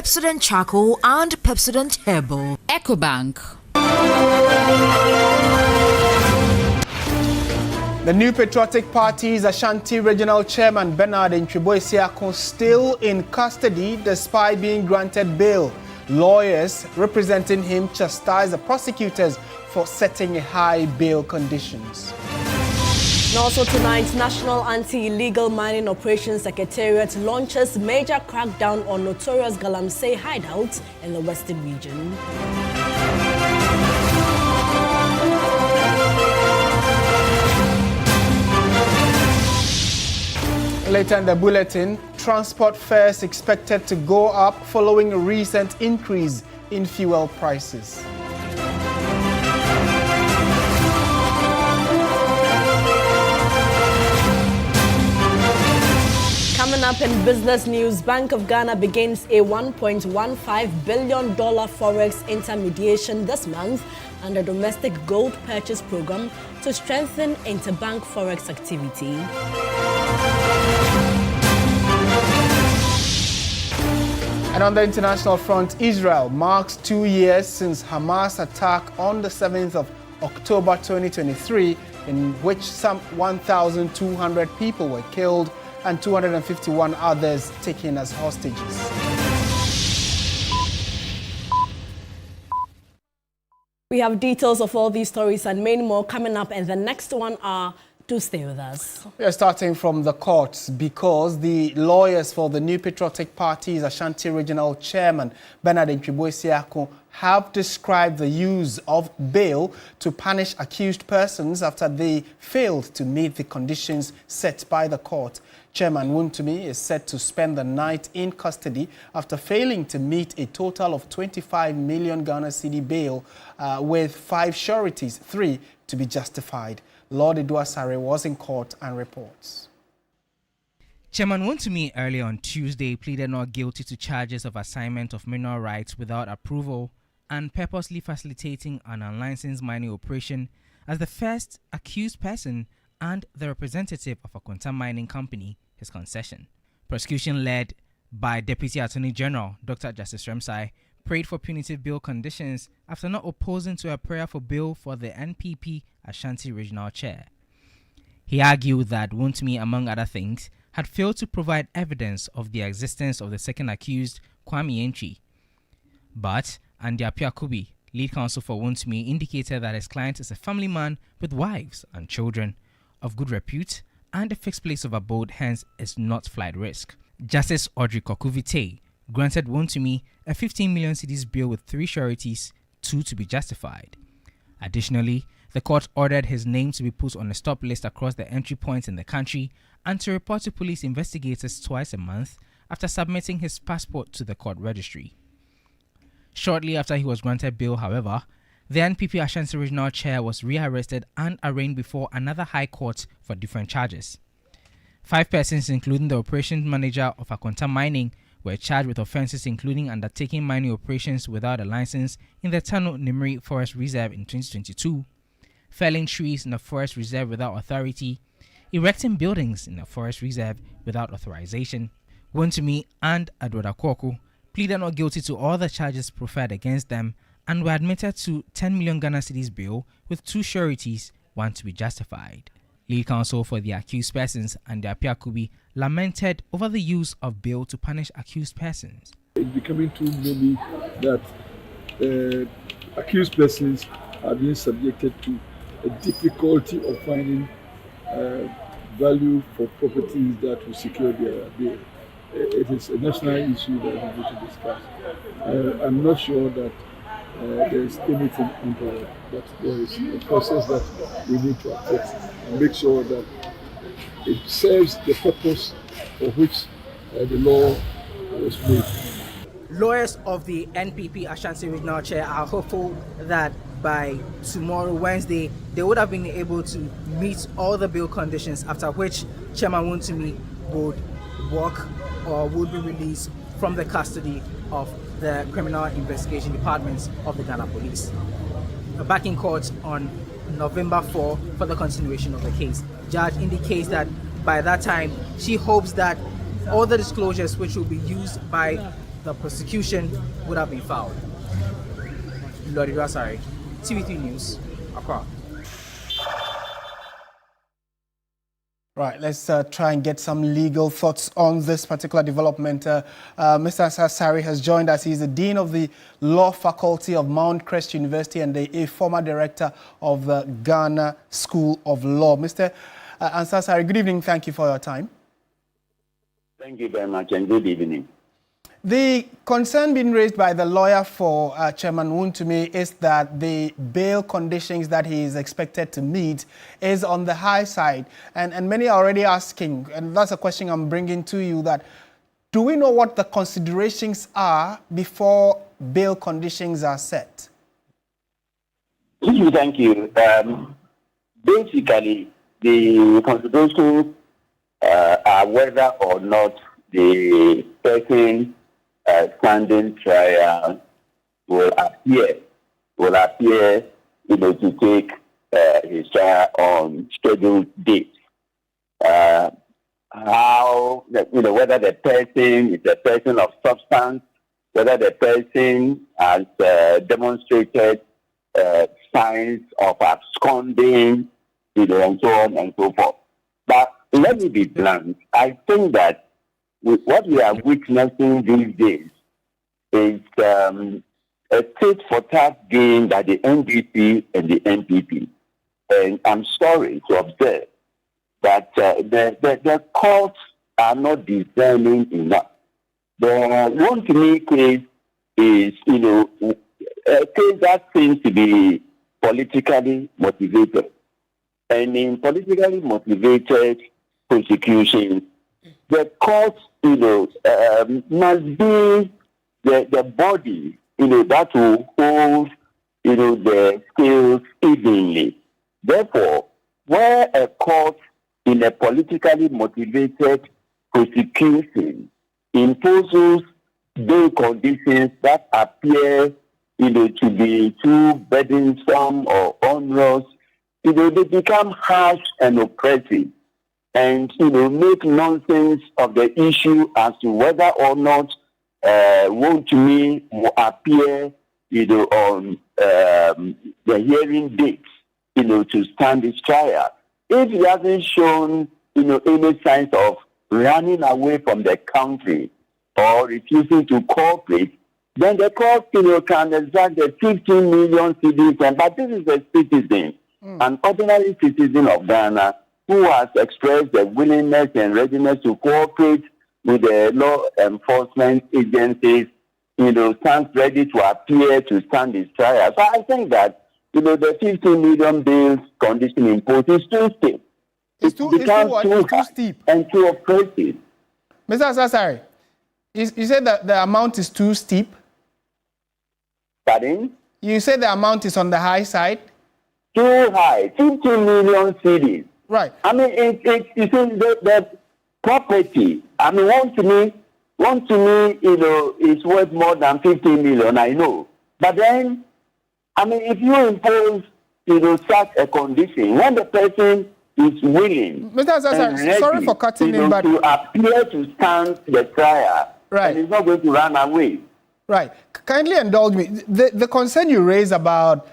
Pepsodent Charcoal and Pepsodent Herbal. EcoBank. The new Patriotic Party's Ashanti Regional Chairman Bernard Portia still in custody despite being granted bail. Lawyers representing him chastise the prosecutors for setting high bail conditions. And also tonight, National Anti-Illegal Mining Operations Secretariat launches major crackdown on notorious Galamsey hideouts in the Western region. Later in the bulletin, transport fares expected to go up following a recent increase in fuel prices. Coming up in business news, Bank of Ghana begins a $1.15 billion forex intermediation this month under domestic gold purchase program to strengthen interbank forex activity. And on the international front, Israel marks 2 years since Hamas attack on the 7th of October 2023, in which some 1,200 people were killed and 251 others taken as hostages. We have details of all these stories and many more coming up in the next 1 hour. Do stay with us. We are starting from the courts because the lawyers for the new Patriotic Party's Ashanti Regional Chairman Bernard Portia have described the use of bail to punish accused persons after they failed to meet the conditions set by the court. Chairman Wontumi is set to spend the night in custody after failing to meet a total of 25 million Ghana cedi bail with 5 sureties, 3 to be justified. Lord Eduasare was in court and reports. Chairman Wontumi earlier on Tuesday pleaded not guilty to charges of assignment of mineral rights without approval and purposely facilitating an unlicensed mining operation as the first accused person and the representative of a quantum mining company, his concession. Prosecution led by Deputy Attorney General Dr. Justice Remsai prayed for punitive bail conditions after not opposing to a prayer for bail for the NPP Ashanti Regional Chair. He argued that Wontumi, among other things, had failed to provide evidence of the existence of the second accused, Kwame Entry. But Andy Apiakubi, lead counsel for Wontumi, indicated that his client is a family man with wives and children of good repute and a fixed place of abode, hence is not flight risk. Justice Audrey Kokuvite granted Wontumi a 15 million cedis bail with 3 sureties, 2 to be justified. Additionally, the court ordered his name to be put on a stop list across the entry points in the country and to report to police investigators twice a month after submitting his passport to the court registry. Shortly after he was granted bail, however, the NPP Ashanti Regional Chair was rearrested and arraigned before another high court for different charges. 5 persons, including the operations manager of Akonta Mining, were charged with offences including undertaking mining operations without a license in the Tano Nimri Forest Reserve in 2022, felling trees in a forest reserve without authority, erecting buildings in a forest reserve without authorization. Wontumi and Adwoda Kwoku pleaded not guilty to all the charges preferred against them and were admitted to 10 million Ghana cedis bail with 2 sureties, 1 to be justified. Lead counsel for the accused persons, Andy Apiakubi, lamented over the use of bail to punish accused persons. It's becoming too many that accused persons are being subjected to a difficulty of finding value for properties that will secure their bail. It is a national issue that we need to discuss. I'm not sure that there is anything untoward, but there is a process that we need to affect and make sure that it serves the purpose for which the law was made. Lawyers of the NPP Ashanti Regional Chair are hopeful that by tomorrow, Wednesday, they would have been able to meet all the bail conditions, after which Chairman Wontumi would walk or would be released from the custody of the Criminal Investigation Department of the Ghana Police. Back in court on November 4 for the continuation of the case. Judge indicates that by that time, she hopes that all the disclosures which will be used by the prosecution would have been filed. Lord Sorry, TV3 News, Accra. Right, let's try and get some legal thoughts on this particular development. Mr. Sassari has joined us. He's the Dean of the Law Faculty of Mount Crest University and a former director of the Ghana School of Law. Mr. Ansasari, good evening. Thank you for your time. Thank you very much and good evening. The concern being raised by the lawyer for Chairman Wontumi is that the bail conditions that he is expected to meet is on the high side. And many are already asking, and that's a question I'm bringing to you, that do we know what the considerations are before bail conditions are set? Thank you. Basically, the considerations are whether or not the person standing trial will appear, to take his trial on scheduled dates. How, whether the person is a person of substance, whether the person has demonstrated signs of absconding, and so on and so forth. But let me be blunt. I think that what we are witnessing these days is a tit-for-tat game by the NDC and the NPP. And I'm sorry to observe that the courts are not discerning enough. The Wontumi case is, a case that seems to be politically motivated. And in politically motivated prosecution, the court, must be the body, that will hold, the scales evenly. Therefore, where a court in a politically motivated prosecution imposes bail conditions that appear, to be too burdensome or onerous, they become harsh and oppressive. And make nonsense of the issue as to whether or not Wontumi will appear, on the hearing dates, to stand his trial. If he hasn't shown, any signs of running away from the country or refusing to cooperate, then the court, can exact the 15 million cedis. But this is a citizen, an ordinary citizen of Ghana, who has expressed the willingness and readiness to cooperate with the law enforcement agencies, stands ready to appear to stand his trial. So I think that, the 15 million bail condition imposed is too steep. It's too steep and too oppressive. Mr. Sassari, you said that the amount is too steep? Pardon? You said the amount is on the high side? Too high, 15 million cedis. Right. I mean, it's the property. I mean, one to me, is worth more than 15 million, I know. But then, I mean, if you impose, such a condition, when the person is willing, Mr. Sassari, sorry for cutting in, but to appear to stand the trial, right, and he's not going to run away. Right. Kindly indulge me. The concern you raise about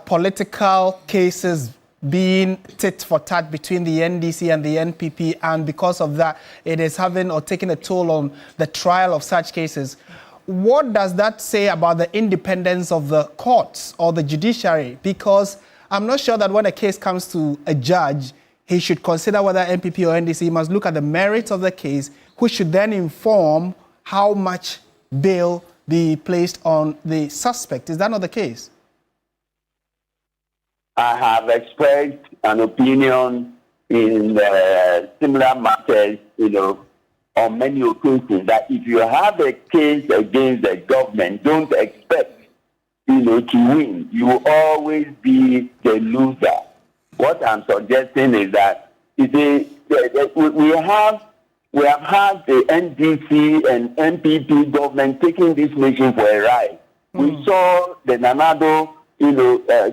political cases being tit for tat between the NDC and the NPP, and because of that, it is having or taking a toll on the trial of such cases. What does that say about the independence of the courts or the judiciary? Because I'm not sure that when a case comes to a judge, he should consider whether NPP or NDC. He must look at the merits of the case, which should then inform how much bail be placed on the suspect. Is that not the case? I have expressed an opinion in similar matters, on many occasions, that if you have a case against the government, don't expect, to win. You will always be the loser. What I'm suggesting is that we have had the NDC and NPP government taking this nation for a ride. We saw the Nanado,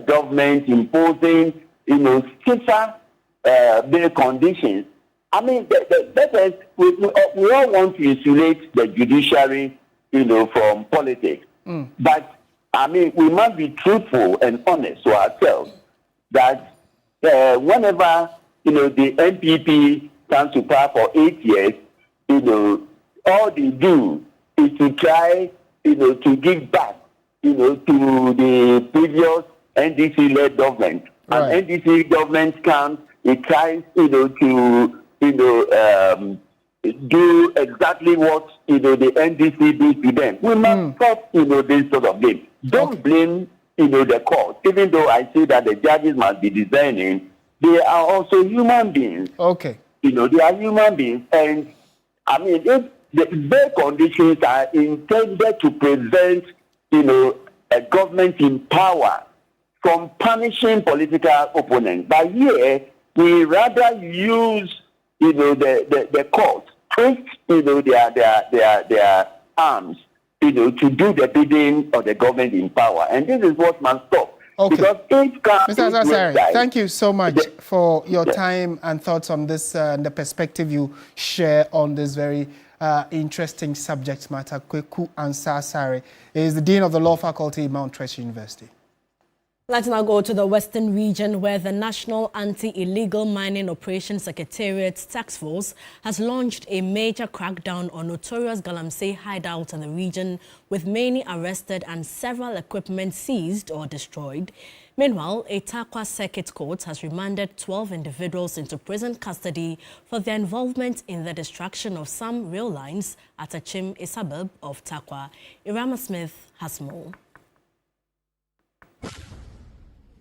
government imposing, stiffer bail conditions. I mean, we all want to insulate the judiciary from politics. But, I mean, we must be truthful and honest to ourselves that whenever, the NPP comes to power for 8 years, all they do is to try, to give back, to the previous NDC-led government. Right. And NDC government comes, it tries, to, do exactly what, the NDC do to them. We must stop, this sort of game. Don't blame, the court. Even though I say that the judges must be discerning, they are also human beings. Okay. They are human beings. And, I mean, if their conditions are intended to prevent, a government in power from punishing political opponents. But here, we rather use, the court, twist, their arms, to do the bidding of the government in power. And this is what must stop. Okay. Because Mr. Asare, thank you so much for your time and thoughts on this and the perspective you share on this very interesting subject matter. Kweku Ansah-Asare is the Dean of the Law Faculty at Mount Tracy University. Let's now go to the Western region, where the National Anti-Illegal Mining Operations Secretariat's task force has launched a major crackdown on notorious Galamsey hideouts in the region, with many arrested and several equipment seized or destroyed. Meanwhile, a Tarkwa Circuit Court has remanded 12 individuals into prison custody for their involvement in the destruction of some rail lines at Achim, a suburb of Tarkwa. Irama Smith has more.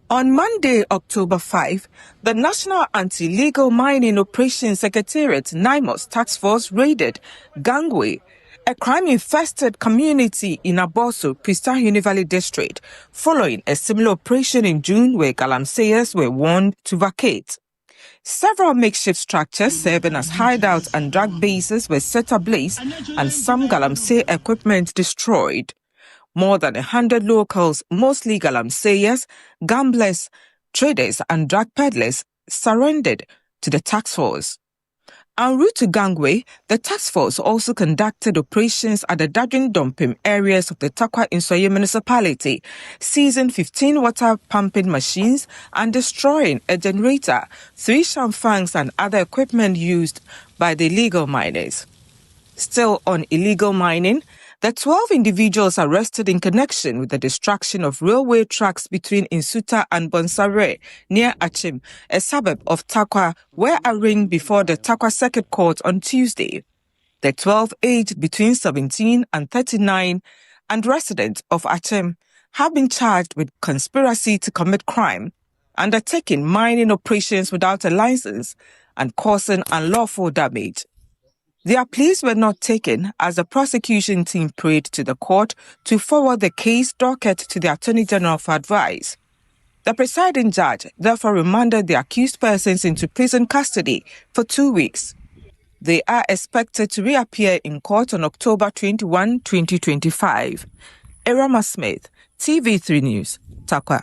On Monday, October 5, the National Anti-Illegal Mining Operations Secretariat NIMOS Task Force raided Gangwe, a crime-infested community in Aboso, Pristahuni Valley District, following a similar operation in June where Galamseyers were warned to vacate. Several makeshift structures serving as hideouts and drug bases were set ablaze and some Galamsey equipment destroyed. More than 100 locals, mostly Galamseyers, gamblers, traders and drug peddlers, surrendered to the task force. En route to Gangwe, the task force also conducted operations at the Dadwin Dompim areas of the Tarkwa Insoye municipality, seizing 15 water pumping machines and destroying a generator, 3 shamfangs and other equipment used by the illegal miners. Still on illegal mining, the 12 individuals arrested in connection with the destruction of railway tracks between Insuta and Bonsare near Achim, a suburb of Tarkwa, were arraigned before the Tarkwa Circuit Court on Tuesday. The 12, aged between 17 and 39 and residents of Achim, have been charged with conspiracy to commit crime, undertaking mining operations without a license, and causing unlawful damage. Their pleas were not taken as the prosecution team prayed to the court to forward the case docket to the Attorney General for advice. The presiding judge therefore remanded the accused persons into prison custody for 2 weeks. They are expected to reappear in court on October 21, 2025. Irama Smith, TV3 News, Tarkwa.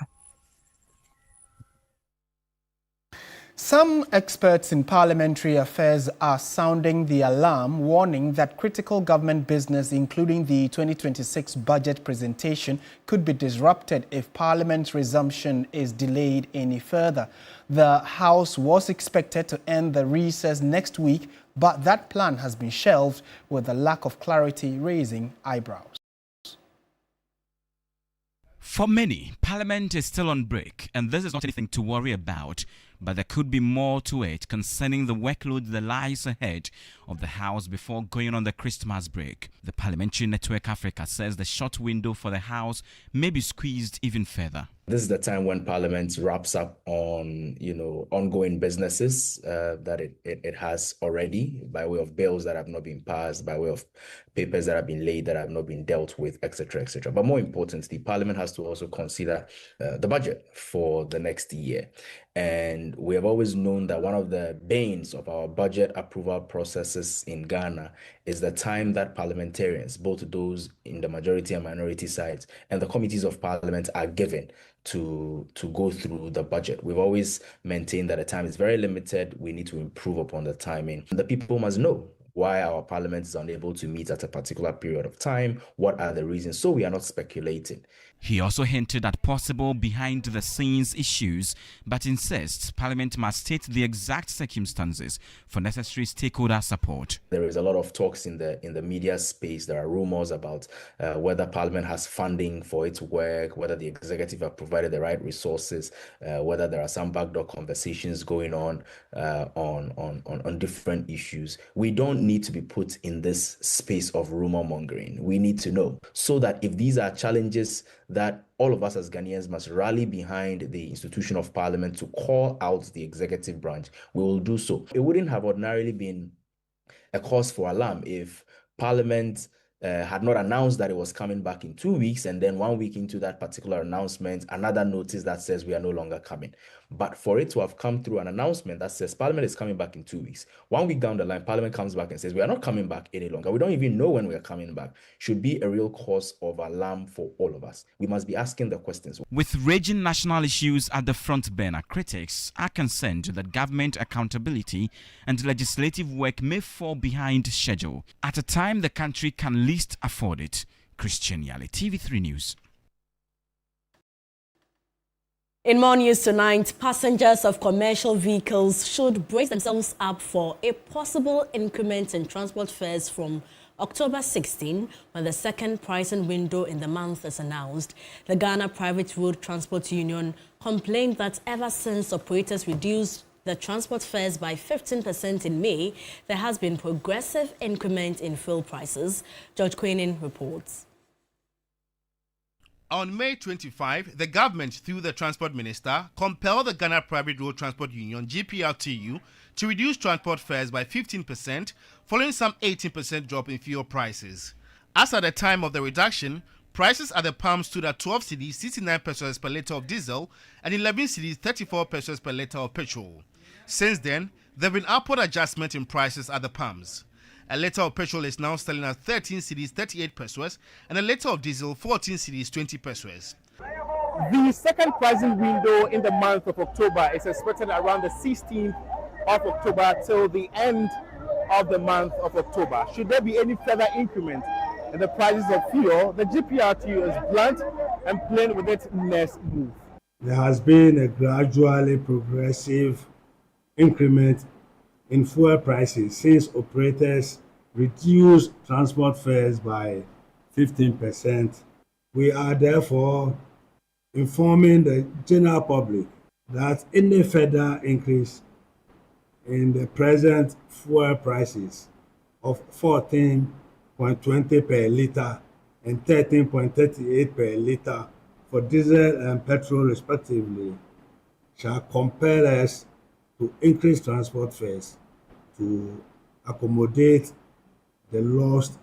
Some experts in parliamentary affairs are sounding the alarm, warning that critical government business, including the 2026 budget presentation, could be disrupted if Parliament's resumption is delayed any further. The House was expected to end the recess next week, but that plan has been shelved, with the lack of clarity raising eyebrows. For many, Parliament is still on break, and this is not anything to worry about. But there could be more to it concerning the workload that lies ahead of the House before going on the Christmas break. The Parliamentary Network Africa says the short window for the House may be squeezed even further. This is the time when Parliament wraps up on, ongoing businesses that it has already, by way of bills that have not been passed, by way of papers that have been laid that have not been dealt with, etc., etc. But more importantly, Parliament has to also consider the budget for the next year. And we have always known that one of the banes of our budget approval processes in Ghana is the time that parliamentarians, both those in the majority and minority sides, and the committees of Parliament are given to go through the budget. We've always maintained that the time is very limited. We need to improve upon the timing. And the people must know why our parliament is unable to meet at a particular period of time. What are the reasons? So we are not speculating. He also hinted at possible behind-the-scenes issues, but insists Parliament must state the exact circumstances for necessary stakeholder support. There is a lot of talks in the media space. There are rumors about whether Parliament has funding for its work, whether the executive have provided the right resources, whether there are some backdoor conversations going on different issues. We don't need to be put in this space of rumor mongering. We need to know, so that if these are challenges that all of us as Ghanaians must rally behind the institution of Parliament to call out the executive branch, we will do so. It wouldn't have ordinarily been a cause for alarm if Parliament had not announced that it was coming back in 2 weeks, and then 1 week into that particular announcement, another notice that says we are no longer coming. But for it to have come through an announcement that says Parliament is coming back in 2 weeks, 1 week down the line, Parliament comes back and says we are not coming back any longer, we don't even know when we are coming back, should be a real cause of alarm for all of us. We must be asking the questions. With raging national issues at the front burner, critics are concerned that government accountability and legislative work may fall behind schedule at a time the country can least afford it. Christian Yale, TV3 News. In more news tonight, passengers of commercial vehicles should brace themselves up for a possible increment in transport fares from October 16, when the second pricing window in the month is announced. The Ghana Private Road Transport Union complained that ever since operators reduced the transport fares by 15% in May, there has been progressive increment in fuel prices. George Queenan reports. On May 25, the government, through the Transport Minister, compelled the Ghana Private Road Transport Union, GPRTU, to reduce transport fares by 15%, following some 18% drop in fuel prices. As at the time of the reduction, prices at the pump stood at 12 cedis 69 pesos per litre of diesel and 11 cedis 34 pesos per litre of petrol. Since then, there have been upward adjustment in prices at the pumps. A litre of petrol is now selling at 13 cedis 38 pesos and a litre of diesel 14 cedis 20 pesos. The second pricing window in the month of October is expected around the 16th of October till the end of the month of October. Should there be any further increment in the prices of fuel, the GPRTU is blunt and plain with its next move. There has been a gradually progressive increment in fuel prices since operators reduced transport fares by 15%. We are therefore informing the general public that any further increase in the present fuel prices of 14.20 per litre and 13.38 per litre for diesel and petrol respectively shall compel us to increase transport fares to accommodate the lost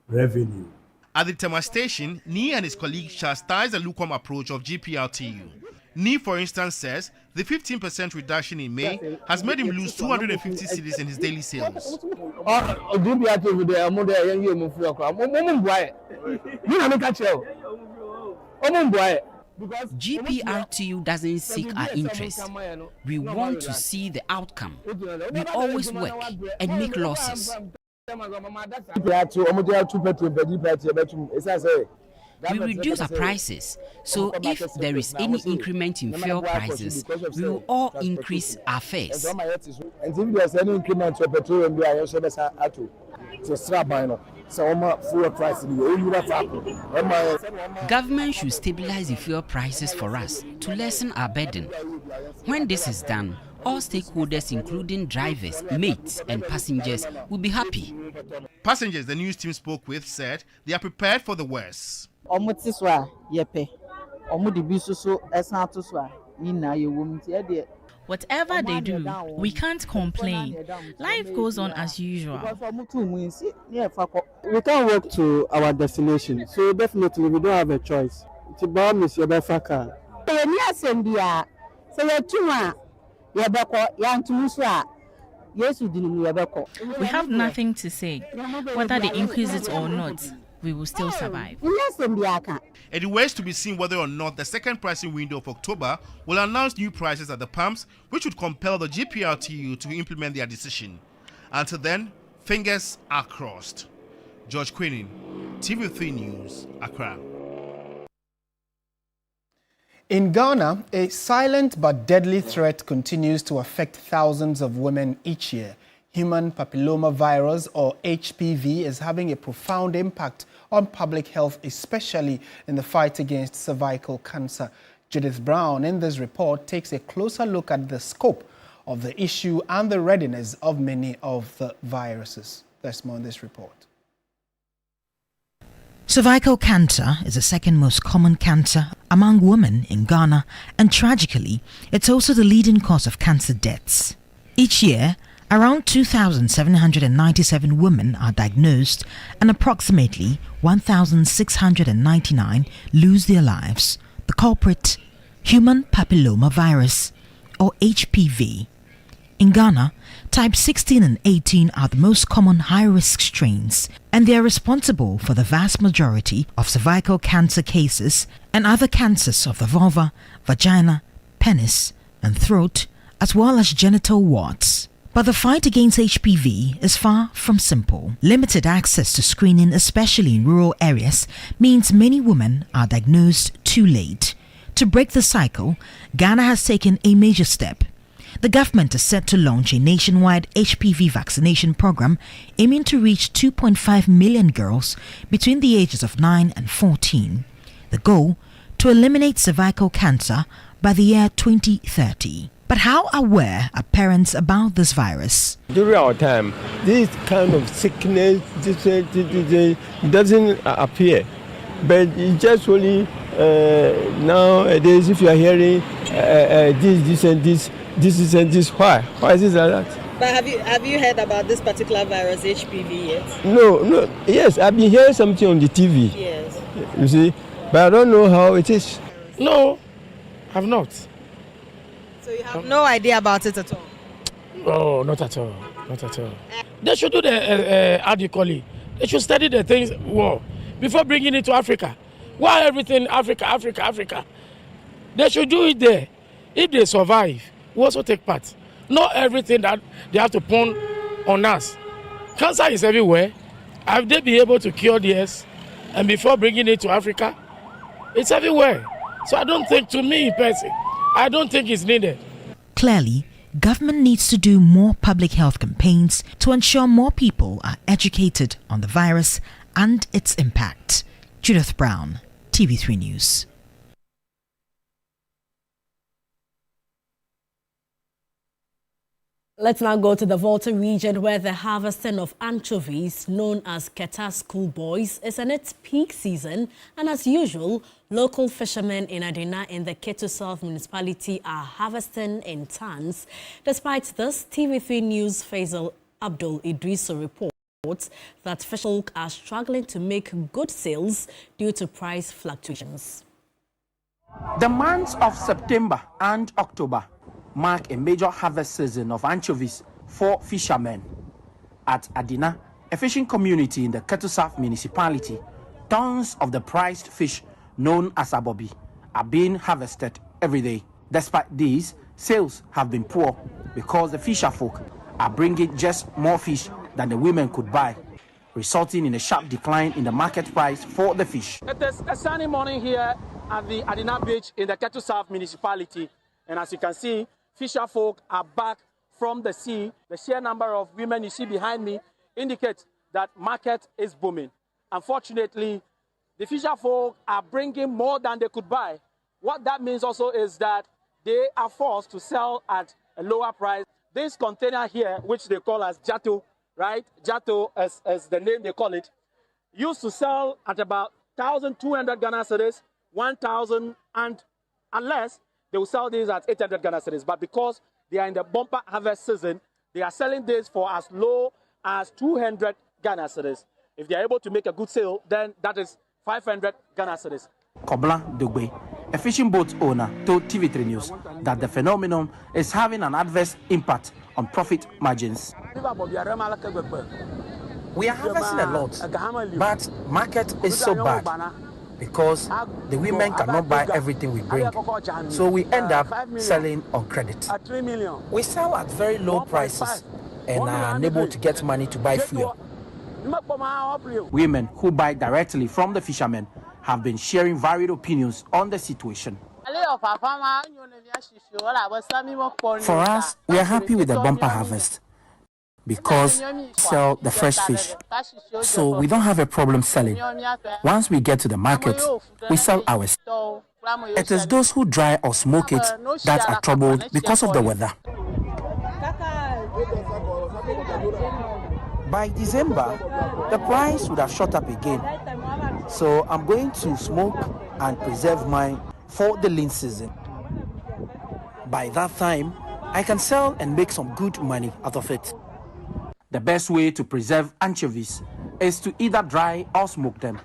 revenue. At the Tema station, Ni and his colleagues chastised the lukewarm approach of GPRTU. Ni, for instance, says the 15% reduction in May has made him lose 250 cedis in his daily sales. GPRTU doesn't seek our interest. We want to see the outcome. We always work and make losses. We reduce our prices, so if there is any increment in fuel prices, we will all increase our fares. And if there's any increment to petroleum, we are also Government should stabilize the fuel prices for us to lessen our burden. When this is done, all stakeholders, including drivers, mates, and passengers, will be happy. Passengers the news team spoke with said they are prepared for the worst. Whatever they do, we can't complain. Life goes on as usual. We can't walk to our destination, so definitely we don't have a choice. We have nothing to say. Whether they increase it or not, we will still survive. It remains to be seen whether or not the second pricing window of October will announce new prices at the pumps, which would compel the GPRTU to implement their decision. Until then, Fingers are crossed. George Quinnin, TV3 News, Accra. In Ghana, a silent but deadly threat continues to affect thousands of women each year. Human papillomavirus, or HPV, is having a profound impact on public health, especially in the fight against cervical cancer. Judith Brown, in this report, takes a closer look at the scope of the issue and the readiness of many of the viruses. There's more in this report. Cervical cancer is the second most common cancer among women in Ghana, and tragically, it's also the leading cause of cancer deaths. Each year, around 2,797 women are diagnosed and approximately 1,699 lose their lives. The culprit, human papillomavirus, or HPV. In Ghana, type 16 and 18 are the most common high-risk strains, and they are responsible for the vast majority of cervical cancer cases and other cancers of the vulva, vagina, penis, and throat, as well as genital warts. But the fight against HPV is far from simple. Limited access to screening, especially in rural areas, means many women are diagnosed too late. To break the cycle, Ghana has taken a major step. The government is set to launch a nationwide HPV vaccination program aiming to reach 2.5 million girls between the ages of 9 and 14. The goal, to eliminate cervical cancer by the year 2030. But how aware are parents about this virus? During our time, this kind of sickness doesn't appear. But it's just only nowadays, if you are hearing this and this, this and this, why is this like that? But have you heard about this particular virus, HPV, yet? No. Yes, I've been hearing something on the TV. Yes. You see, but I don't know how it is. No, I've not. So you have no idea about it at all? No, not at all. Not at all. They should do the, how do you call it? They should study the things well before bringing it to Africa. Why everything Africa? They should do it there. If they survive, we also take part. Not everything that they have to put on us. Cancer is everywhere. Have they been able to cure this? And before bringing it to Africa, it's everywhere. So I don't think, to me personally, I don't think it's needed. Clearly, government needs to do more public health campaigns to ensure more people are educated on the virus and its impact. Judith Brown, TV3 News. Let's now go to the Volta region, where the harvesting of anchovies, known as Keta schoolboys, is in its peak season. And as usual, local fishermen in Adina in the Ketu South municipality are harvesting in tons. Despite this, TV3 News' Faisal Abdul Idrisu reports that fisherfolk are struggling to make good sales due to price fluctuations. The months of September and October mark a major harvest season of anchovies for fishermen. At Adina, a fishing community in the Ketu South municipality, tons of the prized fish known as abobi are being harvested every day. Despite these, sales have been poor because the fisher folk are bringing just more fish than the women could buy, resulting in a sharp decline in the market price for the fish. It is a sunny morning here at the Adina beach in the Ketu South municipality, and as you can see, fisher folk are back from the sea. The sheer number of women you see behind me indicates that market is booming. Unfortunately, the fisher folk are bringing more than they could buy. What that means also is that they are forced to sell at a lower price. This container here, which they call as Jato, right? Jato as the name they call it, used to sell at about 1,200 Ghana cedis, 1,000, and unless they will sell these at 800 Ghana cedis. But because they are in the bumper harvest season, they are selling this for as low as 200 Ghana cedis. If they are able to make a good sale, then that is 500 Ghana cedis. Kobla Dugbe, a fishing boat owner, told TV3 News that the phenomenon is having an adverse impact on profit margins. We are harvesting a lot, but market is so bad because the women cannot buy everything we bring. So we end up selling on credit. We sell at very low prices and are unable to get money to buy fuel. Women who buy directly from the fishermen have been sharing varied opinions on the situation. For us, we are happy with the bumper harvest because we sell the fresh fish, so we don't have a problem selling. Once we get to the market, we sell ours. It is those who dry or smoke it that are troubled because of the weather. By December, the price would have shot up again. So I'm going to smoke and preserve mine for the lean season. By that time, I can sell and make some good money out of it. The best way to preserve anchovies is to either dry or smoke them.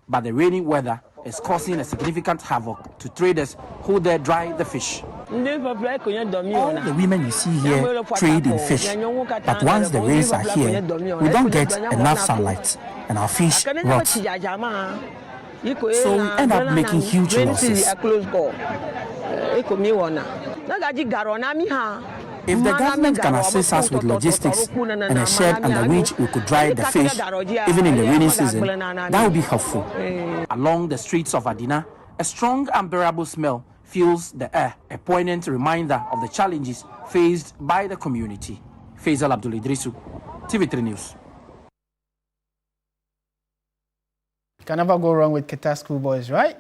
But the rainy weather is causing a significant havoc to traders who dare dry the fish. All the women you see here trade in fish, but once the rains are here, we don't get enough sunlight and our fish rot. So we end up making huge losses. If the government can assist us with logistics and a shed under which we could dry the fish, even in the rainy season, that would be helpful. Along the streets of Adina, a strong unbearable smell fills the air, a poignant reminder of the challenges faced by the community. Faisal Abdul Idrisu, TV3 News. Can never go wrong with Keta Schoolboys, right?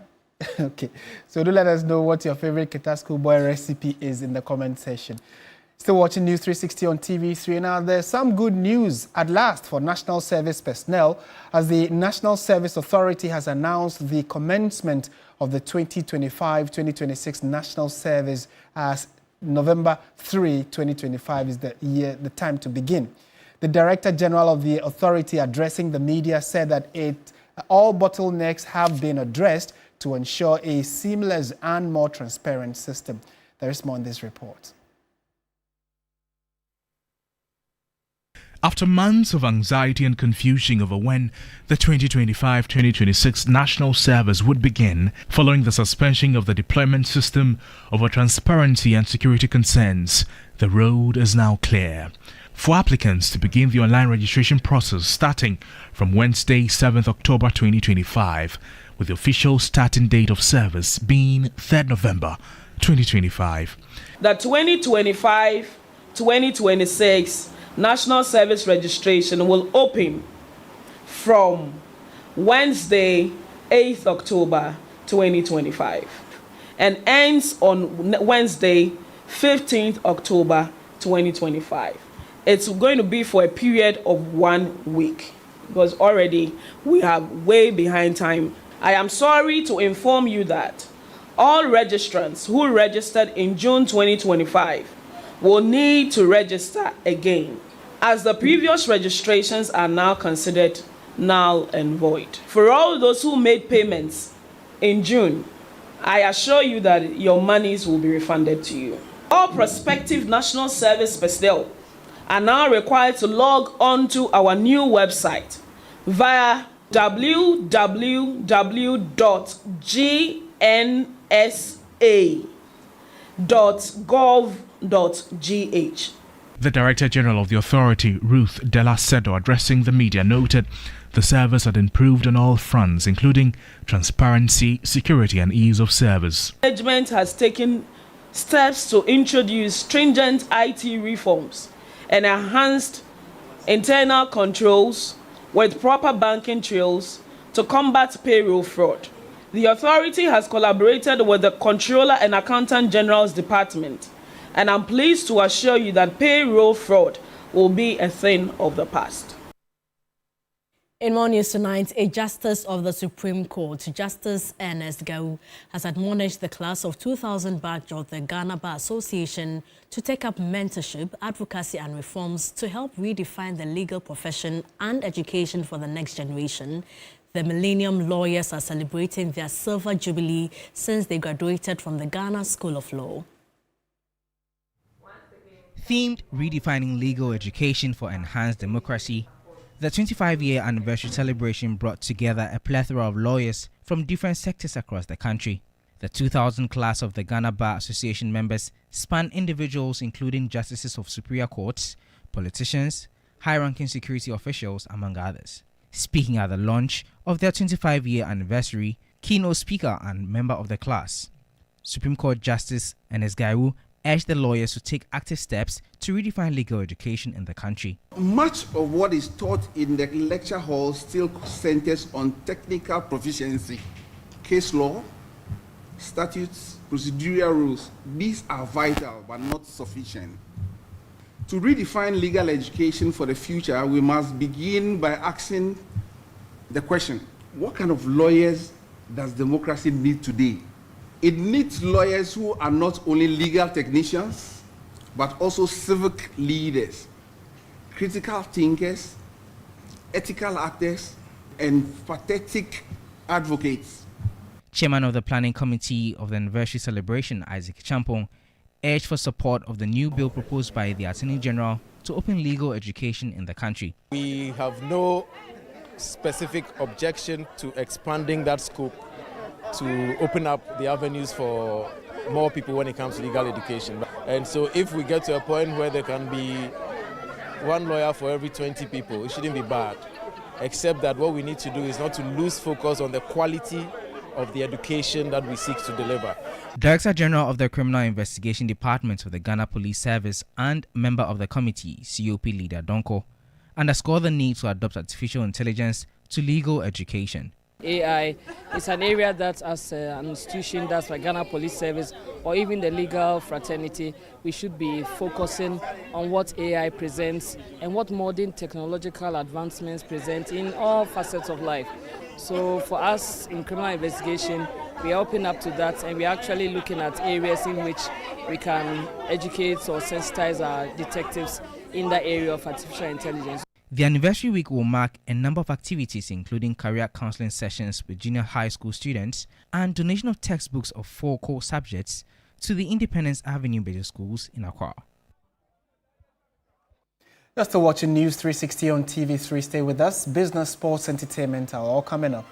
Okay, so do let us know what your favorite Keta Schoolboy recipe is in the comment section. Still watching News 360 on TV3 now. There's some good news at last for national service personnel as the National Service Authority has announced the commencement of the 2025-2026 National Service as November 3, 2025 is the time to begin. The Director General of the authority addressing the media said that all bottlenecks have been addressed to ensure a seamless and more transparent system. There is more in this report. After months of anxiety and confusion over when the 2025-2026 National Service would begin, following the suspension of the deployment system over transparency and security concerns, the road is now clear for applicants to begin the online registration process starting from Wednesday, 7th October 2025, with the official starting date of service being 3rd November 2025. The 2025-2026 National Service registration will open from Wednesday, 8th October 2025 and ends on Wednesday, 15th October 2025. It's going to be for a period of 1 week because already we are way behind time. I am sorry to inform you that all registrants who registered in June 2025 will need to register again, as the previous registrations are now considered null and void. For all those who made payments in June, I assure you that your monies will be refunded to you. All prospective National Service personnel are now required to log on to our new website via www.gnsa.gov.gh. The Director General of the authority, Ruth Della Sedo, addressing the media, noted the service had improved on all fronts, including transparency, security, and ease of service. Management has taken steps to introduce stringent IT reforms and enhanced internal controls with proper banking trails to combat payroll fraud. The authority has collaborated with the Controller and Accountant General's Department, and I'm pleased to assure you that payroll fraud will be a thing of the past. In more news tonight, a justice of the Supreme Court, Justice Ernest Gau, has admonished the class of 2000 batch of the Ghana Bar Association to take up mentorship, advocacy and reforms to help redefine the legal profession and education for the next generation. The Millennium Lawyers are celebrating their silver jubilee since they graduated from the Ghana School of Law. Themed Redefining Legal Education for Enhanced Democracy, the 25-year anniversary celebration brought together a plethora of lawyers from different sectors across the country. The 2000 class of the Ghana Bar Association members span individuals including justices of superior courts, politicians, high-ranking security officials, among others. Speaking at the launch of their 25-year anniversary, keynote speaker and member of the class, Supreme Court Justice Ernest Gaiwu, urged the lawyers to take active steps to redefine legal education in the country. Much of what is taught in the lecture hall still centers on technical proficiency, case law, statutes, procedural rules. These are vital but not sufficient. To redefine legal education for the future, we must begin by asking the question, what kind of lawyers does democracy need today? It needs lawyers who are not only legal technicians, but also civic leaders, critical thinkers, ethical actors, and pathetic advocates. Chairman of the Planning Committee of the Anniversary Celebration, Isaac Champong, urged for support of the new bill proposed by the Attorney General to open legal education in the country. We have no specific objection to expanding that scope to open up the avenues for more people when it comes to legal education. And so if we get to a point where there can be one lawyer for every 20 people, it shouldn't be bad, except that what we need to do is not to lose focus on the quality of the education that we seek to deliver. Director General of the Criminal Investigation Department of the Ghana Police Service and member of the committee, COP leader Donko, underscored the need to adopt artificial intelligence to legal education. AI is an area that as an institution that's like Ghana Police Service or even the legal fraternity, we should be focusing on what AI presents and what modern technological advancements present in all facets of life. So for us in criminal investigation, we are open up to that and we're actually looking at areas in which we can educate or sensitize our detectives in the area of artificial intelligence. The anniversary week will mark a number of activities including career counseling sessions with junior high school students and donation of textbooks of 4 core subjects to the Independence Avenue Basic Schools in Accra. You're still watching News 360 on TV3. Stay with us. Business, sports, entertainment are all coming up.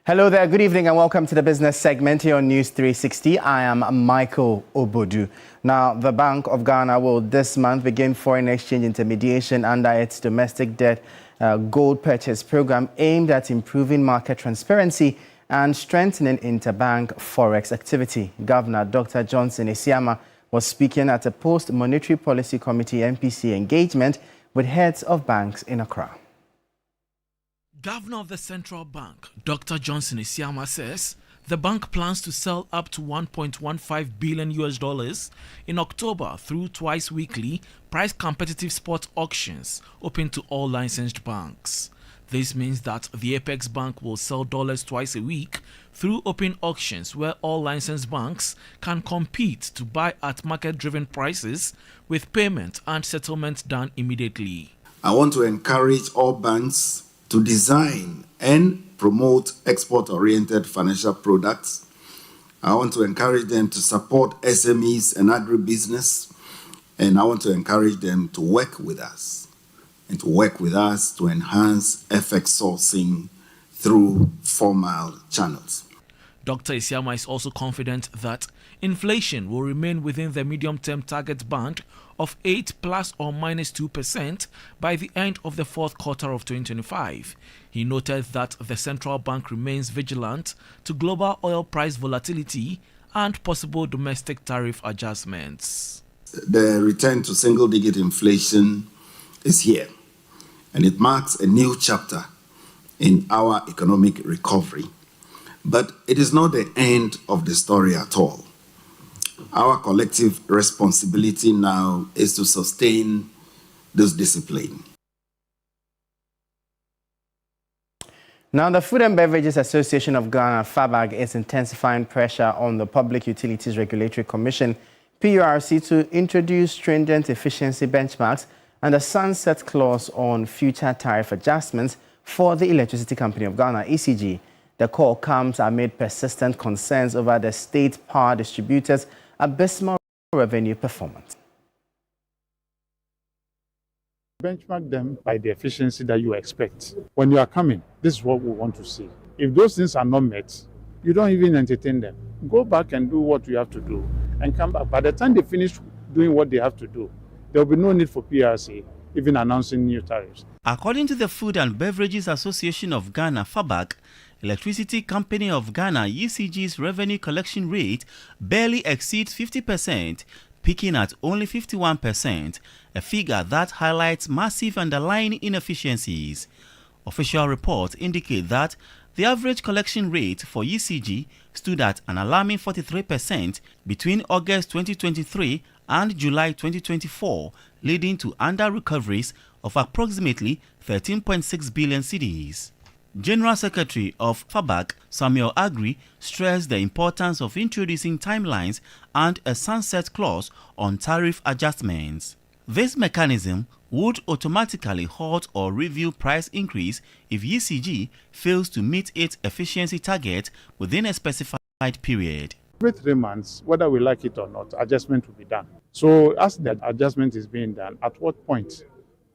Hello there, good evening and welcome to the business segment here on News 360. I am Michael Obodu. Now, the Bank of Ghana will this month begin foreign exchange intermediation under its domestic debt gold purchase program aimed at improving market transparency and strengthening interbank forex activity. Governor Dr. Johnson Esiama was speaking at a post-monetary policy committee MPC engagement with heads of banks in Accra. Governor of the Central Bank, Dr. Johnson Esiama, says the bank plans to sell up to $1.15 billion in October through twice weekly price competitive spot auctions open to all licensed banks. This means that the Apex Bank will sell dollars twice a week through open auctions where all licensed banks can compete to buy at market-driven prices with payment and settlement done immediately. I want to encourage all banks to design and promote export-oriented financial products. I want to encourage them to support SMEs and agribusiness, and I want to encourage them to work with us and to enhance FX sourcing through formal channels. Dr. Isiama is also confident that inflation will remain within the medium-term target band of 8 plus or minus 2% by the end of the fourth quarter of 2025. He noted that the central bank remains vigilant to global oil price volatility and possible domestic tariff adjustments. The return to single-digit inflation is here, and it marks a new chapter in our economic recovery. But it is not the end of the story at all. Our collective responsibility now is to sustain this discipline. Now, the Food and Beverages Association of Ghana, FABAG, is intensifying pressure on the Public Utilities Regulatory Commission, PURC, to introduce stringent efficiency benchmarks and a sunset clause on future tariff adjustments for the Electricity Company of Ghana, ECG. The call comes amid persistent concerns over the state power distributors' abysmal revenue performance. Benchmark them by the efficiency that you expect. When you are coming, this is what we want to see. If those things are not met, you don't even entertain them. Go back and do what you have to do and come back. By the time they finish doing what they have to do, there will be no need for PRC even announcing new tariffs. According to the Food and Beverages Association of Ghana, FABAG, Electricity Company of Ghana, ECG's revenue collection rate barely exceeds 50%, peaking at only 51%, a figure that highlights massive underlying inefficiencies. Official reports indicate that the average collection rate for ECG stood at an alarming 43% between August 2023 and July 2024, leading to under-recoveries of approximately 13.6 billion cedis. General Secretary of FABAG, Samuel Agri, stressed the importance of introducing timelines and a sunset clause on tariff adjustments. This mechanism would automatically halt or review price increase if ECG fails to meet its efficiency target within a specified period. Every 3 months, whether we like it or not, adjustment will be done. So as the adjustment is being done, at what point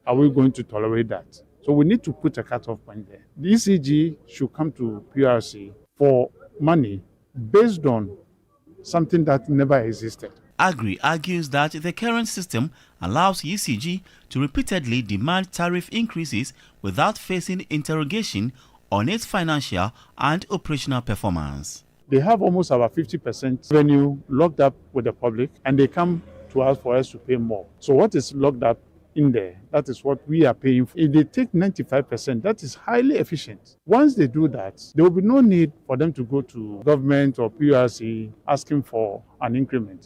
are we going to tolerate that? So we need to put a cutoff point there. The ECG should come to PRC for money based on something that never existed. Agri argues that the current system allows ECG to repeatedly demand tariff increases without facing interrogation on its financial and operational performance. They have almost about 50% revenue locked up with the public, and they come to us for us to pay more. So what is locked up in there, that is what we are paying for. If they take 95%, that is highly efficient. Once they do that, there will be no need for them to go to government or PRC asking for an increment.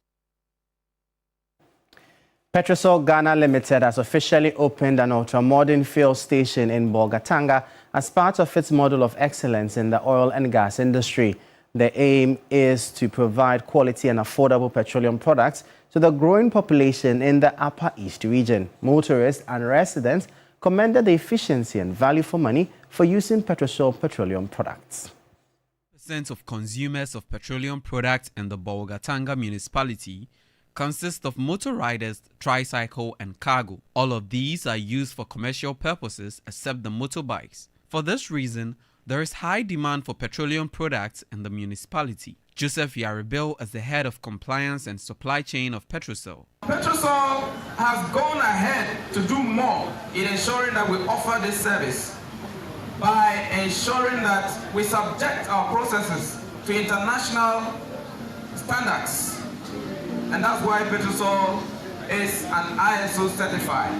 Petrosol Ghana Limited has officially opened an ultra-modern fuel station in Bolgatanga as part of its model of excellence in the oil and gas industry. The aim is to provide quality and affordable petroleum products to the growing population in the Upper East region. Motorists and residents commended the efficiency and value for money for using Petrosol petroleum products. % of consumers of petroleum products in the Bolgatanga municipality consist of motor riders, tricycle and cargo. All of these are used for commercial purposes except the motorbikes. For this reason, there is high demand for petroleum products in the municipality. Joseph Yaribil is the head of compliance and supply chain of Petrosol. Petrosol has gone ahead to do more in ensuring that we offer this service by ensuring that we subject our processes to international standards. And that's why Petrosol is an ISO certified.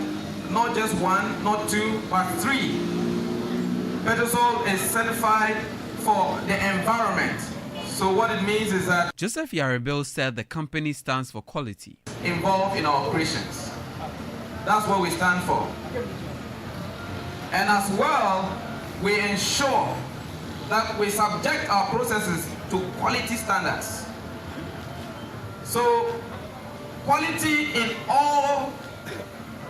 Not just one, not two, but three. Petrosol is certified for the environment. So what it means is that Joseph Yaribil said the company stands for quality. Involved in our operations. That's what we stand for. And as well, we ensure that we subject our processes to quality standards. So quality in all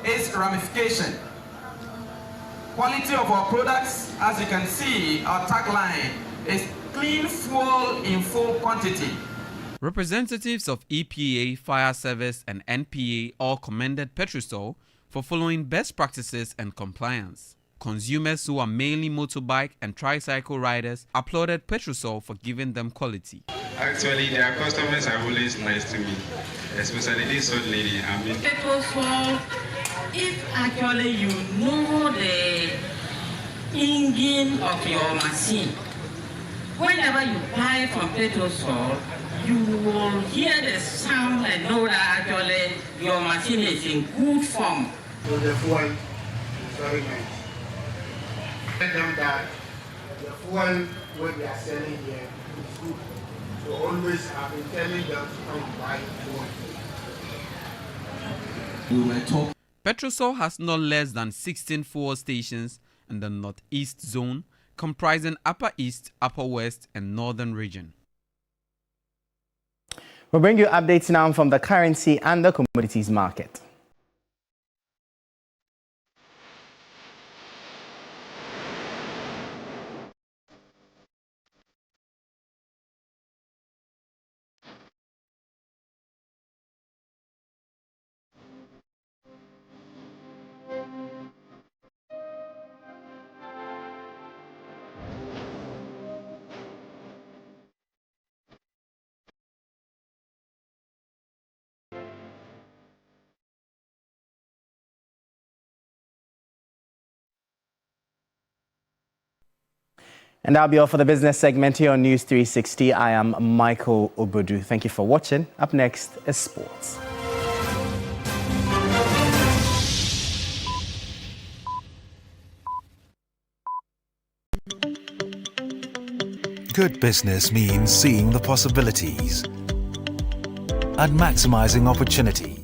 its ramification. Quality of our products, as you can see, our tagline is clean fuel in full quantity. Representatives of EPA, Fire Service and NPA all commended Petrosol for following best practices and compliance. Consumers who are mainly motorbike and tricycle riders applauded Petrosol for giving them quality. Actually, their customers are always nice to me, especially this old lady. Petrosol, if actually you know the engine of your machine, whenever you buy from Petrosol, you will hear the sound and know that actually your machine is in good form. So the fuel is very nice. Tell them that the fuel what they are selling here is good. So always I've been telling them to come buy fuel. Petrosol has no less than 16 fuel stations in the Northeast Zone, comprising Upper East, Upper West, and Northern region. We'll bring you updates now from the currency and the commodities market. And that'll be all for the business segment here on News 360. I am Michael Obodu. Thank you for watching. Up next is sports. Good business means seeing the possibilities and maximizing opportunities.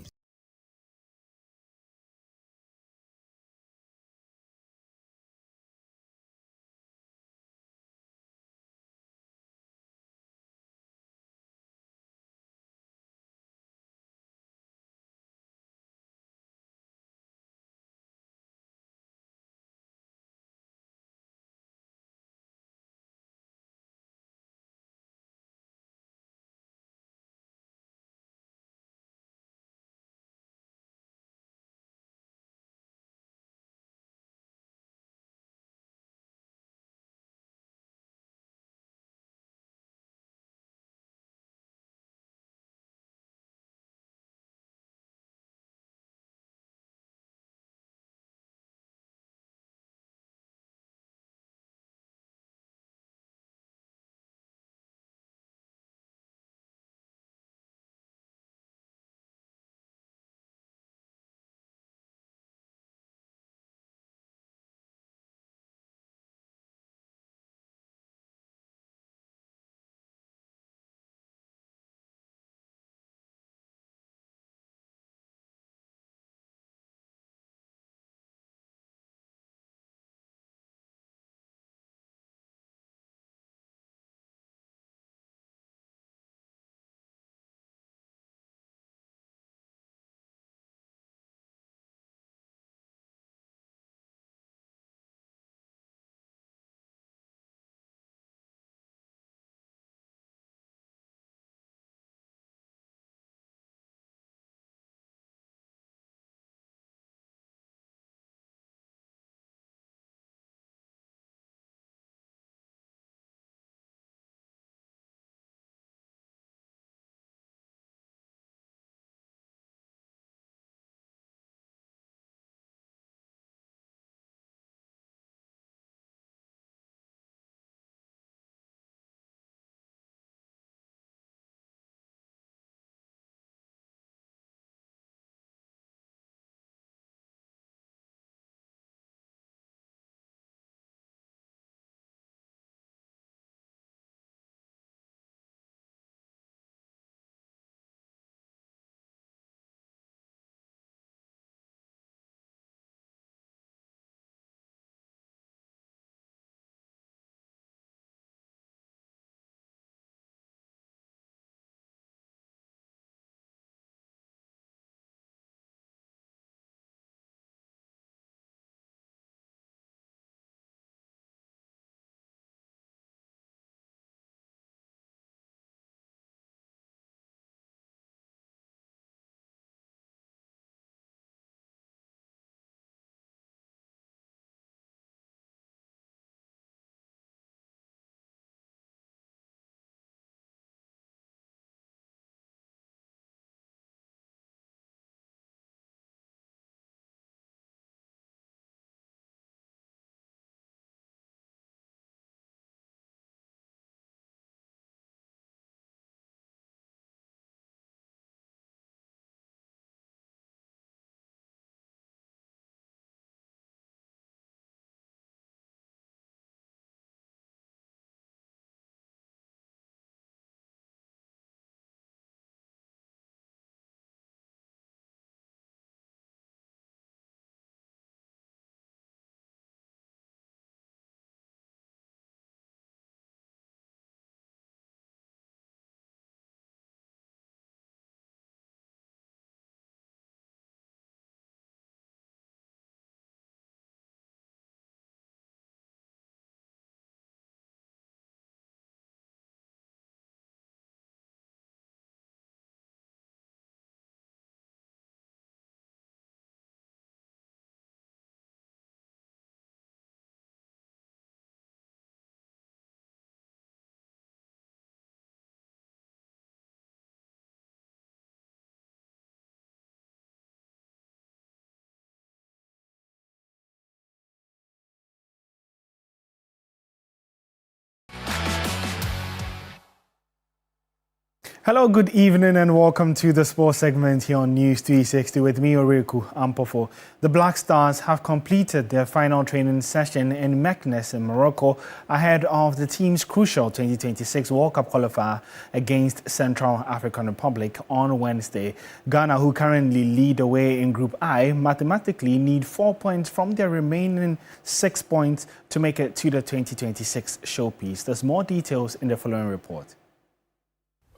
Hello, good evening and welcome to the sports segment here on News 360 with me, Oriku Ampofo. The Black Stars have completed their final training session in Meknes in Morocco ahead of the team's crucial 2026 World Cup qualifier against Central African Republic on Wednesday. Ghana, who currently lead the way in Group I, mathematically need 4 points from their remaining 6 points to make it to the 2026 showpiece. There's more details in the following report.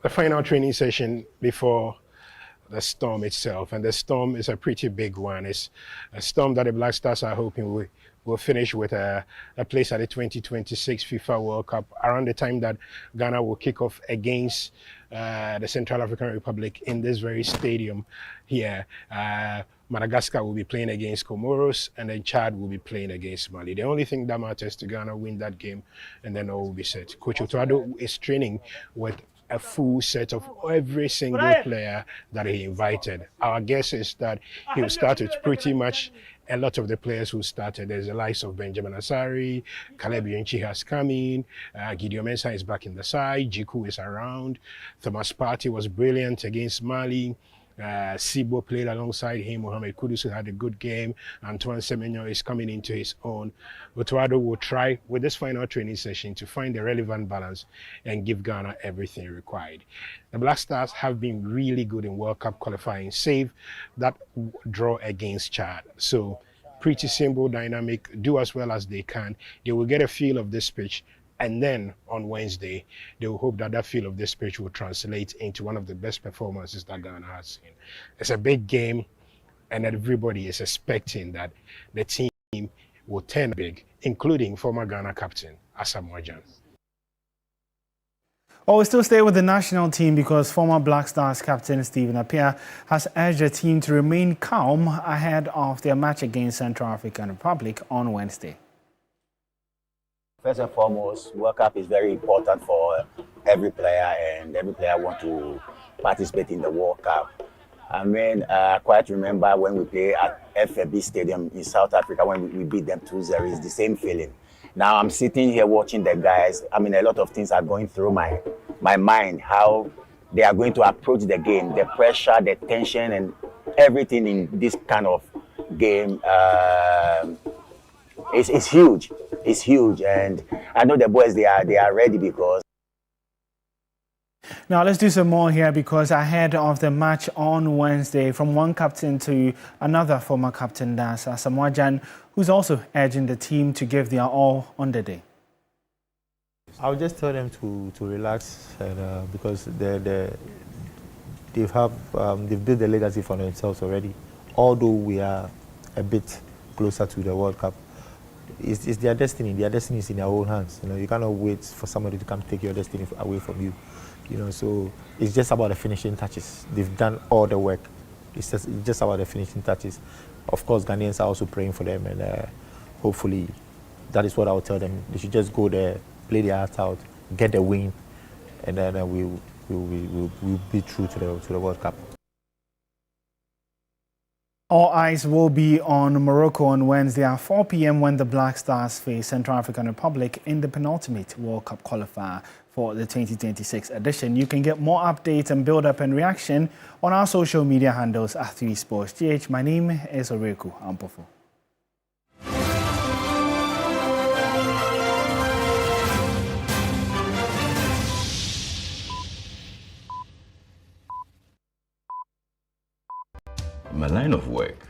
The final training session before the Storm itself, and the Storm is a pretty big one. It's a Storm that the Black Stars are hoping will finish with a place at the 2026 FIFA World Cup around the time that Ghana will kick off against the Central African Republic in this very stadium here. Madagascar will be playing against Comoros, and then Chad will be playing against Mali. The only thing that matters to Ghana, win that game, and then all will be set. Coach Otuado is training with a full set of every single player that he invited. Our guess is that he'll start with pretty much a lot of the players who started. There's the likes of Benjamin Asari, Caleb Yonchi has come in, Gideon Mensah is back in the side, Jiku is around, Thomas Partey was brilliant against Mali. Sibo played alongside him. Mohamed Kudus had a good game. Antoine Semenyo is coming into his own. Otuado will try with this final training session to find the relevant balance and give Ghana everything required. The Black Stars have been really good in World Cup qualifying, save that draw against Chad. So pretty simple, dynamic, do as well as they can. They will get a feel of this pitch. And then on Wednesday, they will hope that that feel of this pitch will translate into one of the best performances that Ghana has seen. It's a big game, and everybody is expecting that the team will turn big, including former Ghana captain Asamoah Gyan. Oh, we still stay with the national team because former Black Stars captain Stephen Appiah has urged the team to remain calm ahead of their match against Central African Republic on Wednesday. First and foremost, World Cup is very important for every player, and every player wants to participate in the World Cup. I mean, I quite remember when we played at FAB Stadium in South Africa when we beat them 2-0. It's the same feeling. Now I'm sitting here watching the guys. I mean, a lot of things are going through my mind, how they are going to approach the game, the pressure, the tension, and everything in this kind of game. It's huge. It's huge, and I know the boys, they are ready because. Now let's do some more here because ahead of the match on Wednesday, from one captain to another former captain, that's Asamoah Gyan, who's also urging the team to give their all on the day. I'll just tell them to relax, and because they've built the legacy for themselves already. Although we are a bit closer to the World Cup, it's their destiny. Their destiny is in their own hands. You know, you cannot wait for somebody to come take your destiny away from you. You know, so it's just about the finishing touches. They've done all the work. It's just about the finishing touches. Of course, Ghanaians are also praying for them, and hopefully, that is what I will tell them. They should just go there, play their hearts out, get the win, and then we'll be true to the World Cup. All eyes will be on Morocco on Wednesday at 4 p.m. when the Black Stars face Central African Republic in the penultimate World Cup qualifier for the 2026 edition. You can get more updates and build-up and reaction on our social media handles at 3SportsGH. My name is Oriku Ampofo. My line of work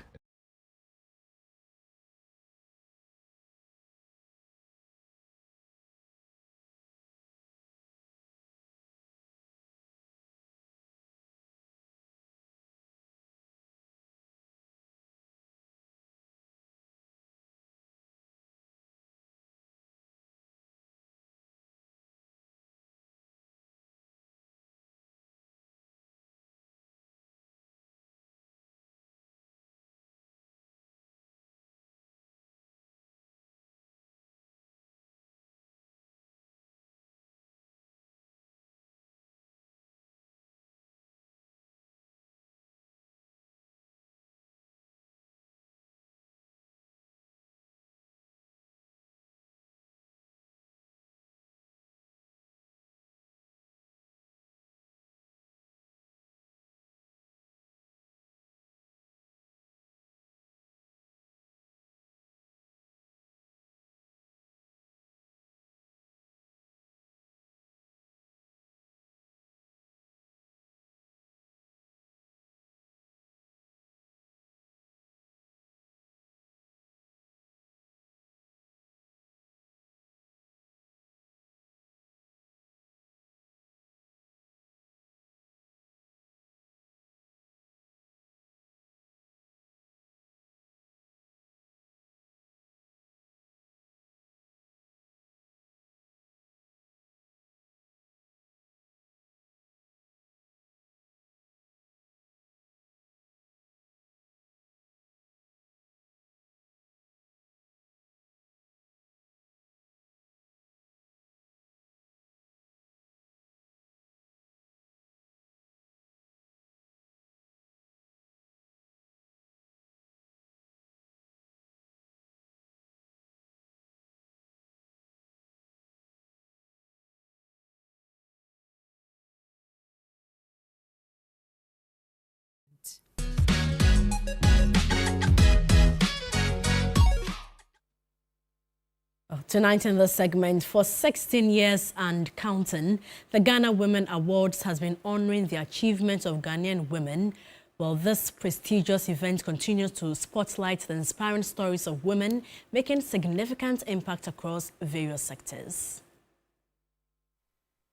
Tonight in this segment, for 16 years and counting, the Ghana Women Awards has been honoring the achievements of Ghanaian women. Well, this prestigious event continues to spotlight the inspiring stories of women making significant impact across various sectors.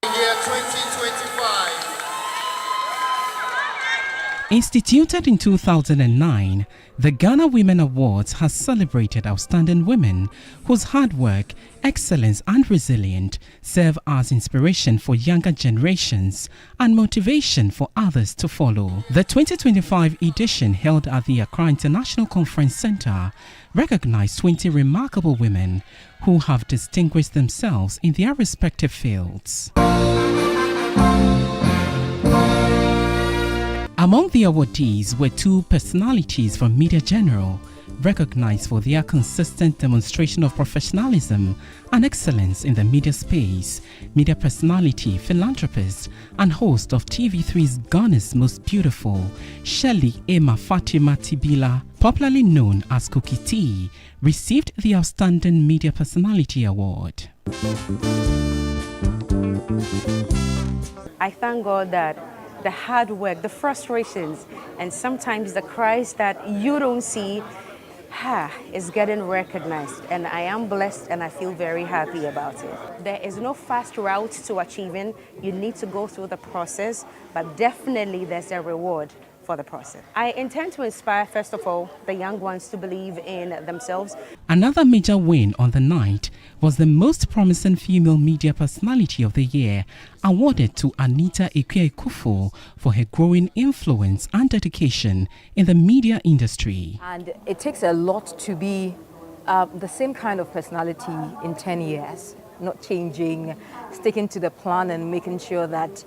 Year 2025. Instituted in 2009, the Ghana Women Awards has celebrated outstanding women whose hard work, excellence and resilience serve as inspiration for younger generations and motivation for others to follow. The 2025 edition, held at the Accra International Conference Center, recognized 20 remarkable women who have distinguished themselves in their respective fields. Among the awardees were two personalities from Media General, recognized for their consistent demonstration of professionalism and excellence in the media space. Media personality, philanthropist, and host of TV3's Ghana's Most Beautiful, Shirley Emma Fatima Tibila, popularly known as Cookie T, received the Outstanding Media Personality Award. I thank God that the hard work, the frustrations, and sometimes the cries that you don't see is getting recognized. And I am blessed and I feel very happy about it. There is no fast route to achieving. You need to go through the process, but definitely there's a reward for the process. I intend to inspire, first of all, the young ones to believe in themselves. Another major win on the night was the Most Promising Female Media Personality of the Year, awarded to Anita Ekwe-Kufo for her growing influence and dedication in the media industry. And it takes a lot to be the same kind of personality in 10 years, not changing, sticking to the plan and making sure that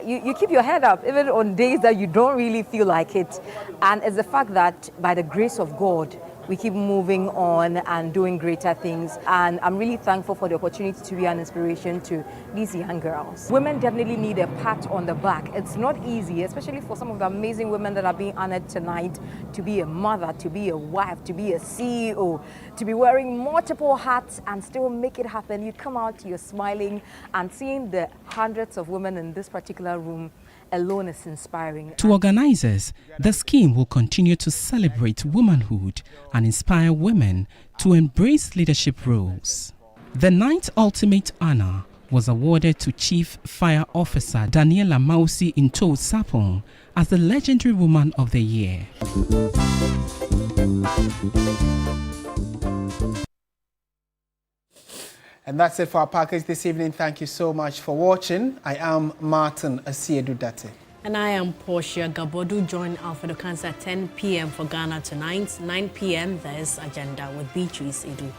you keep your head up even on days that you don't really feel like it. And it's the fact that by the grace of God, we keep moving on and doing greater things. And I'm really thankful for the opportunity to be an inspiration to these young girls. Women definitely need a pat on the back. It's not easy, especially for some of the amazing women that are being honored tonight, to be a mother, to be a wife, to be a CEO, to be wearing multiple hats and still make it happen. You come out, you're smiling, and seeing the hundreds of women in this particular room alone is inspiring. To organizers, the scheme will continue to celebrate womanhood and inspire women to embrace leadership roles. The ninth ultimate honor was awarded to Chief Fire Officer Daniela Mausi Into Sapong as the Legendary Woman of the Year. And that's it for our package this evening. Thank you so much for watching. I am Martin Asiedu-Dartey. And I am Portia Gabor. Join Alfredo Cancer at 10 p.m. for Ghana Tonight. 9 p.m. there's Agenda with Beatrice Edu.